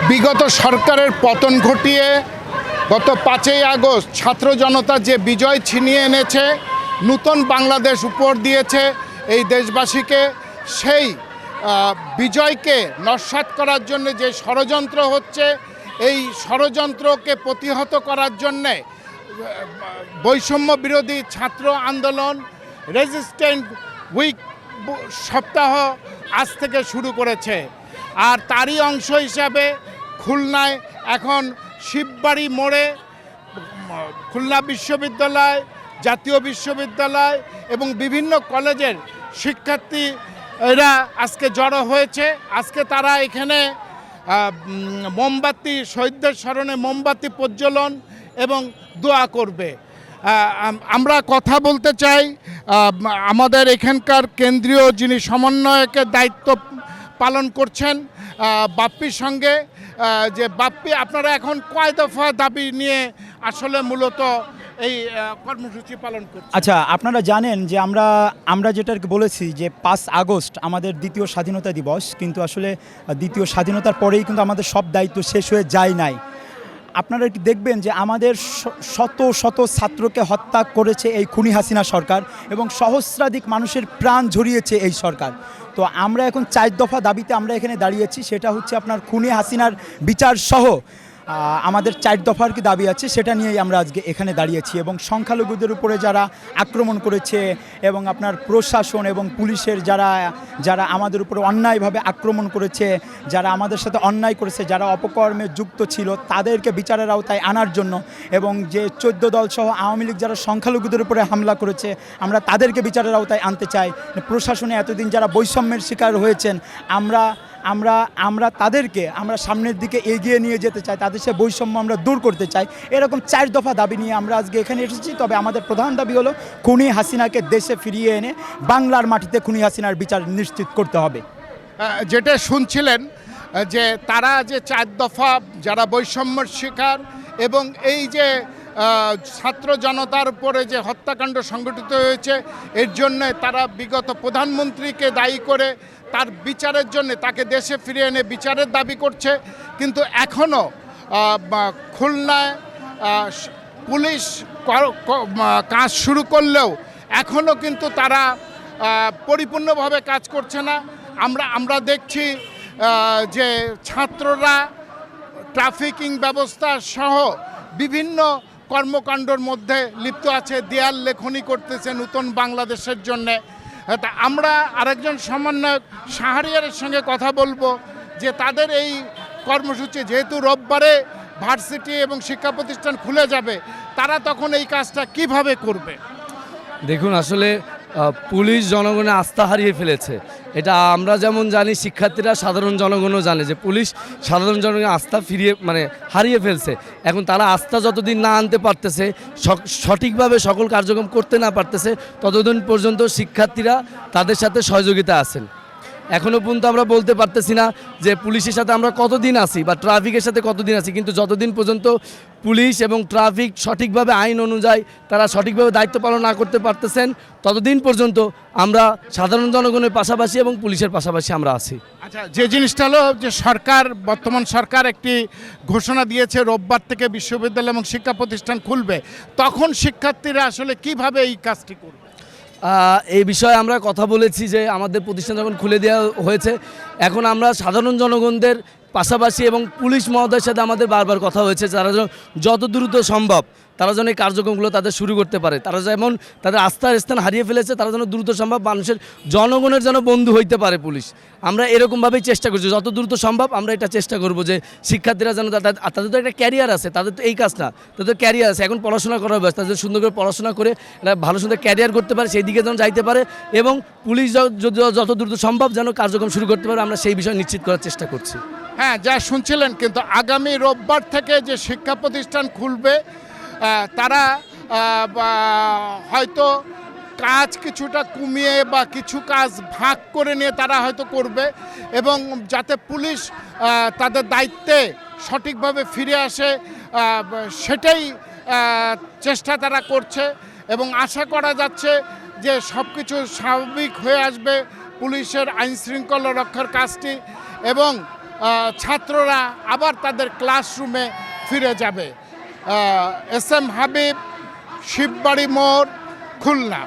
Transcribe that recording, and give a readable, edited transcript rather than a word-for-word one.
বিগত সরকারের পতন ঘটিয়ে গত 5ই আগস্ট ছাত্র জনতা যে বিজয় ছিনিয়ে এনেছে, নূতন বাংলাদেশ উপহার দিয়েছে এই দেশবাসীকে, সেই বিজয়কে নস্যাৎ করার জন্য যে ষড়যন্ত্র হচ্ছে, এই ষড়যন্ত্রকে প্রতিহত করার জন্যে বৈষম্য বিরোধী ছাত্র আন্দোলন রেজিস্ট্যান্ট উইক সপ্তাহ আজ থেকে শুরু করেছে। আর তারই অংশ হিসাবে খুলনায় এখন শিববাড়ি মোড়ে খুলনা বিশ্ববিদ্যালয়, জাতীয় বিশ্ববিদ্যালয় এবং বিভিন্ন কলেজের শিক্ষার্থীরা আজকে জড়ো হয়েছে। আজকে তারা এখানে মোমবাতি, শহীদদের স্মরণে মোমবাতি প্রজ্বলন এবং দোয়া করবে। আমরা কথা বলতে চাই আমাদের এখানকার কেন্দ্রীয় যিনি সমন্বয়কের দায়িত্ব পালন করছেন বাপ্পির সঙ্গে, যে বাপ্পি, আপনারা এখন কয় দফা দাবি নিয়ে আসলে মূলত এই কর্মসূচি পালন করছেন? আচ্ছা, আপনারা জানেন যে আমরা যেটা বলেছি যে 5 আগস্ট আমাদের দ্বিতীয় স্বাধীনতা দিবস, কিন্তু আসলে দ্বিতীয় স্বাধীনতার পরেই কিন্তু আমাদের সব দায়িত্ব শেষ হয়ে যায় নাই। আপনারা কি দেখবেন যে আমাদের শত শত ছাত্রকে হত্যা করেছে এই খুনি হাসিনা সরকার এবং সহস্রাধিক মানুষের প্রাণ ঝরিয়েছে এই সরকার। তো আমরা এখন 4 দফা দাবিতে আমরা এখানে দাঁড়িয়েছি। সেটা হচ্ছে আপনার খুনি হাসিনার বিচার সহ আমাদের 4 দফার কি দাবি আছে, সেটা নিয়েই আমরা আজকে এখানে দাঁড়িয়েছি। এবং সংখ্যালঘুদের উপরে যারা আক্রমণ করেছে এবং আপনার প্রশাসন এবং পুলিশের যারা আমাদের উপরে অন্যায়ভাবে আক্রমণ করেছে, যারা আমাদের সাথে অন্যায় করেছে, যারা অপকর্মে যুক্ত ছিল, তাদেরকে বিচারের আওতায় আনার জন্য, এবং যে 14 দল সহ আওয়ামী লীগ যারা সংখ্যালঘুদের উপরে হামলা করেছে, আমরা তাদেরকে বিচারের আওতায় আনতে চাই। প্রশাসনে এতদিন যারা বৈষম্যের শিকার হয়েছেন, আমরা তাদেরকে আমরা সামনের দিকে এগিয়ে নিয়ে যেতে চাই, তাদের সে বৈষম্য আমরা দূর করতে চাই। এরকম 4 দফা দাবি নিয়ে আমরা আজকে এখানে এসেছি। তবে আমাদের প্রধান দাবি হলো খুনি হাসিনাকে দেশে ফিরিয়ে এনে বাংলার মাটিতে খুনি হাসিনার বিচার নিশ্চিত করতে হবে। যেটা শুনছিলেন যে তারা যে 4 দফা, যারা বৈষম্যের শিকার এবং এই যে ছাত্র জনতার উপরে যে হত্যাকাণ্ড সংঘটিত হয়েছে, এর জন্য তারা বিগত প্রধানমন্ত্রীকে দায়ী করে তার বিচারের জন্য তাকে দেশে ফিরিয়ে এনে বিচারের দাবি করছে। কিন্তু এখনও খুলনায় পুলিশ কাজ শুরু করলেও এখনও কিন্তু তারা পরিপূর্ণভাবে কাজ করছে না। আমরা দেখছি যে ছাত্ররা ট্রাফিকিং ব্যবস্থা সহ বিভিন্ন কর্মকাণ্ডের মধ্যে লিপ্ত আছে, দেয়াল লেখনী করতেছে নূতন বাংলাদেশের জন্যে। তা আমরা আরেকজন সমন্বয়ক শাহরিয়ারের সঙ্গে কথা বলবো যে তাদের এই কর্মসূচি, যেহেতু রোববারে ভার্সিটি এবং শিক্ষা প্রতিষ্ঠান খুলে যাবে, তারা তখন এই কাজটা কিভাবে করবে? দেখুন, আসলে পুলিশ জনগণের আস্থা হারিয়ে ফেলেছে। এটা আমরা যেমন জানি, শিক্ষার্থীরা, সাধারণ জনগণও জানে যে পুলিশ সাধারণ জনগণের আস্থা হারিয়ে ফেলছে। এখন তারা আস্থা যতদিন না আনতে পারতেছে, সঠিকভাবে সকল কার্যক্রম করতে না পারতেছে, ততদিন পর্যন্ত শিক্ষার্থীরা তাদের সাথে সহযোগিতা আছেন। এখনও পর্যন্ত আমরা বলতে পারতেছি না যে পুলিশের সাথে আমরা কতদিন আছি বা ট্রাফিকের সাথে কতদিন আছি, কিন্তু যতদিন পর্যন্ত পুলিশ এবং ট্রাফিক সঠিকভাবে আইন অনুযায়ী তারা সঠিকভাবে দায়িত্ব পালন না করতে পারতেছেন, ততদিন পর্যন্ত আমরা সাধারণ জনগণের পাশাপাশি এবং পুলিশের পাশাপাশি আমরা আছি। আচ্ছা, যে জিনিসটা হলো যে বর্তমান সরকার একটি ঘোষণা দিয়েছে রোববার থেকে বিশ্ববিদ্যালয় এবং শিক্ষা প্রতিষ্ঠান খুলবে, তখন শিক্ষার্থীরা আসলে কিভাবে এই কাজটি করবে? এই বিষয়ে আমরা কথা বলেছি যে আমাদের প্রতিষ্ঠান যখন খুলে দেওয়া হয়েছে, এখন আমরা সাধারণ জনগণদের পাশাপাশি এবং পুলিশ মহোদয়ের সাথে আমাদের বারবার কথা হয়েছে, তারা যেন যত দ্রুত সম্ভব তারা যেন এই কার্যক্রমগুলো তাদের শুরু করতে পারে। তারা যেমন তাদের আস্থার স্থান হারিয়ে ফেলেছে, তারা যেন দ্রুত সম্ভব মানুষের, জনগণের যেন বন্ধু হইতে পারে পুলিশ। আমরা এরকমভাবেই চেষ্টা করছি, যত দ্রুত সম্ভব আমরা এটা চেষ্টা করব যে শিক্ষার্থীরা যেন তাদের তো একটা ক্যারিয়ার আছে, তাদের তো এই কাজ না, তাদের ক্যারিয়ার আছে, এখন পড়াশোনা করার ব্যবস্থা, তাদের সুন্দর করে পড়াশোনা করে একটা ভালো সুন্দর ক্যারিয়ার করতে পারে, সেই দিকে যেন যাইতে পারে এবং পুলিশ যত দ্রুত সম্ভব যেন কার্যক্রম শুরু করতে পারে, আমরা সেই বিষয়ে নিশ্চিত করার চেষ্টা করছি। হ্যাঁ, যা শুনছিলেন, কিন্তু আগামী রোববার থেকে যে শিক্ষা প্রতিষ্ঠান খুলবে, তারা হয়তো কাজ কিছুটা কমিয়ে বা কিছু কাজ ভাগ করে নিয়ে তারা হয়তো করবে, এবং যাতে পুলিশ তাদের দায়িত্বে সঠিকভাবে ফিরে আসে সেটাই চেষ্টা তারা করছে। এবং আশা করা যাচ্ছে যে সব কিছু স্বাভাবিক হয়ে আসবে পুলিশের আইনশৃঙ্খলা রক্ষার কাজটি, এবং ছাত্ররা আবার তাদের ক্লাসরুমে ফিরে যাবে। এস এম হাবিব, শিববাড়ি মোড়, খুলনা।